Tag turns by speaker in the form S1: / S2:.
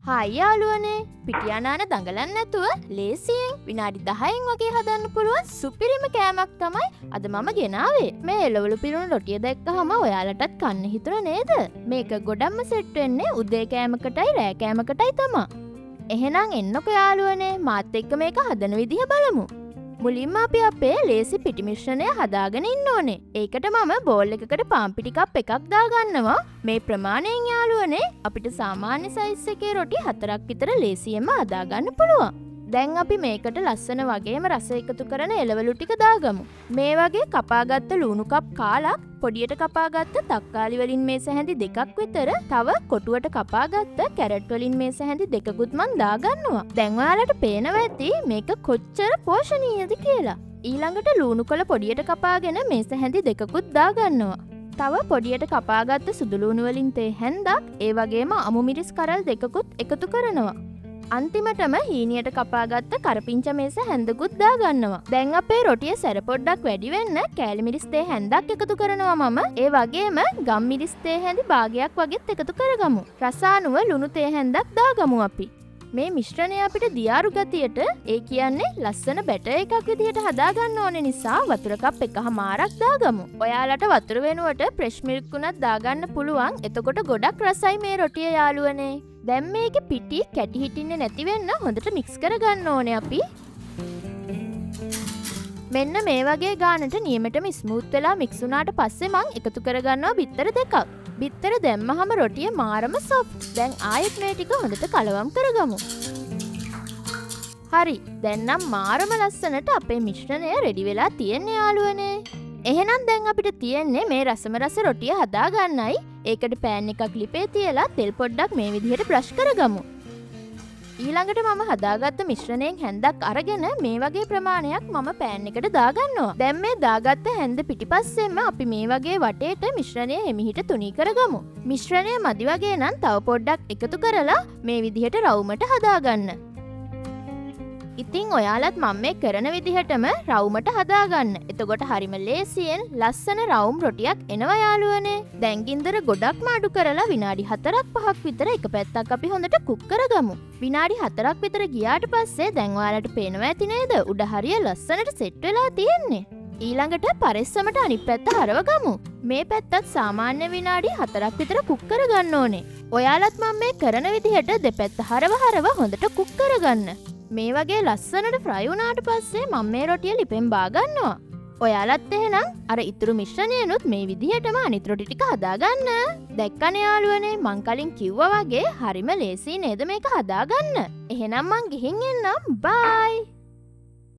S1: Hi යාළුවනේ පිටියානාන දඟලන්න නැතුව ලේසියෙන් විනාඩි 10න් වගේ හදන්න පුළුවන් සුපිරිම කෑමක් තමයි අද මම ගෙනාවේ. මේ එළවලු පිරුණු රොටිය දැක්කහම ඔයාලටත් කන්න හිතුණා නේද? මේක ගොඩක්ම සෙට් වෙන්නේ උදේ කෑමකටයි රෑ කෑමකටයි තමයි. එහෙනම් එන්නකො යාළුවනේ මාත් එක්ක මේක හදන විදිහ බලමු. මුලින්ම අපි අපේ ලේසි පිටි මිශ්‍රණය හදාගෙන ඉන්න ඕනේ. ඒකට මම බෝල් එකකට පාන් පිටි කප් එකක් දාගන්නවා. මේ ප්‍රමාණයෙන් යාළුවනේ අපිට සාමාන්‍ය සයිස් එකේ රොටි 4ක් විතර ලේසියෙන්ම හදාගන්න පුළුවන්. දැන් අපි මේකට ලස්සන වගේම රස එකතු කරන එළවලු ටික දාගමු. මේ වගේ කපාගත්ත ලුණු කප් කාලක්, පොඩියට කපාගත්ත තක්කාලි වලින් මේස හැඳි දෙකක් විතර, තව කොටුවට කපාගත්ත කැරට් වලින් මේස හැඳි දෙකකුත් මන් දාගන්නවා. දැන් ඔයාලට පේනවා ඇති මේක කොච්චර පෝෂණීයද කියලා. ඊළඟට ලුණු කොළ පොඩියට කපාගෙන මේස හැඳි දෙකකුත් දාගන්නවා. තව පොඩියට කපාගත්ත සුදු ලුණු වලින් තේ හැන්දක්, ඒ වගේම අමු මිරිස් කරල් දෙකකුත් එකතු කරනවා. අන්තිමටම හීනියට කපාගත්ත කරපිංච මේස හැන්දකුත් දාගන්නවා. දැන් අපේ රොටිය සැර පොඩ්ඩක් වැඩි වෙන්න කෑලි මිරිස් තේ හැන්දක් එකතු කරනවා මම. ඒ වගේම ගම් මිරිස් තේ හැඳි භාගයක් වගේත් එකතු කරගමු. රස අනුව ලුණු තේ හැන්දක් දාගමු අපි. මේ මිශ්‍රණය අපිට දියාරු ගතියට, ඒ කියන්නේ ලස්සන බැටර් එකක් විදිහට හදාගන්න ඕනේ නිසා වතුර කප් එකමාරක් දාගමු. ඔයාලට වතුර වෙනුවට ෆ්‍රෙෂ් මිල්ක් උනත් දාගන්න පුළුවන්. එතකොට ගොඩක් රසයි මේ රොටිය යාළුවනේ. දැන් මේකේ පිටි කැටි හිටින්නේ නැති වෙන්න හොඳට මික්ස් කරගන්න ඕනේ අපි. මෙන්න මේ වගේ ගානට නියමෙටම ස්මූත් වෙලා මික්ස් වුණාට පස්සේ මං එකතු කරගන්නවා බිත්තර දෙකක්. බිත්තර දැම්මහම රොටිය මාරම සොෆ්ට්. දැන් ආයෙත් මේ ටික හොඳට කලවම් කරගමු. හරි. දැන් නම් මාරම ලස්සනට අපේ මිශ්‍රණය රෙඩි වෙලා තියෙන්නේ යාළුවනේ. එහෙනම් දැන් අපිට තියෙන්නේ මේ රසම රස රොටිය හදාගන්නයි. ඒකට පෑන් එකක් ලිපේ තියලා තෙල් පොඩ්ඩක් මේ විදිහට බ්‍රෂ් කරගමු. ඊළඟට මම හදාගත්ත මිශ්‍රණයෙන් හැන්දක් අරගෙන මේ වගේ ප්‍රමාණයක් මම පෑන් එකට දාගන්නවා. දැන් මේ දාගත්ත හැන්ද පිටිපස්සෙන්ම අපි මේ වගේ වටේට මිශ්‍රණය එමිහිට තුනී කරගමු. මිශ්‍රණය මදි වගේ නම් තව පොඩ්ඩක් එකතු කරලා මේ විදිහට රවුමට හදාගන්න. ඉතින් ඔයාලත් මම මේ කරන විදිහටම රවුමට හදාගන්න. එතකොට හරිම ලේසියෙන් ලස්සන රවුම් රොටියක් එනවා යාළුවනේ. දැන් ගින්දර ගොඩක්ම අඩු කරලා විනාඩි 4ක් 5ක් විතර එක පැත්තක් අපි හොඳට කුක් කරගමු. විනාඩි 4ක් විතර ගියාට පස්සේ දැන් ඔයාලට පේනවා ඇති නේද? උඩ හරිය ලස්සනට සෙට් වෙලා තියෙන්නේ. ඊළඟට පරිස්සමට අනිත් පැත්ත හරවගමු. මේ පැත්තත් සාමාන්‍ය විනාඩි 4ක් විතර කුක් කරගන්න ඕනේ. ඔයාලත් මම මේ කරන විදිහට දෙපැත්ත හරව හොඳට කුක් කරගන්න. මේ වගේ ලස්සනට ෆ්‍රයි වුණාට පස්සේ මම මේ රොටිය ලිපෙන් බාගන්නවා. ඔයාලත් එහෙනම් අර ඉතුරු මිශ්‍රණයනොත් මේ විදිහටම අනිත් රොටි ටික හදාගන්න. දැක්කනේ යාළුවනේ මං කලින් කිව්වා වගේ හරිම ලේසි නේද මේක හදාගන්න. එහෙනම් මං ගිහින් එන්නම්. බයි.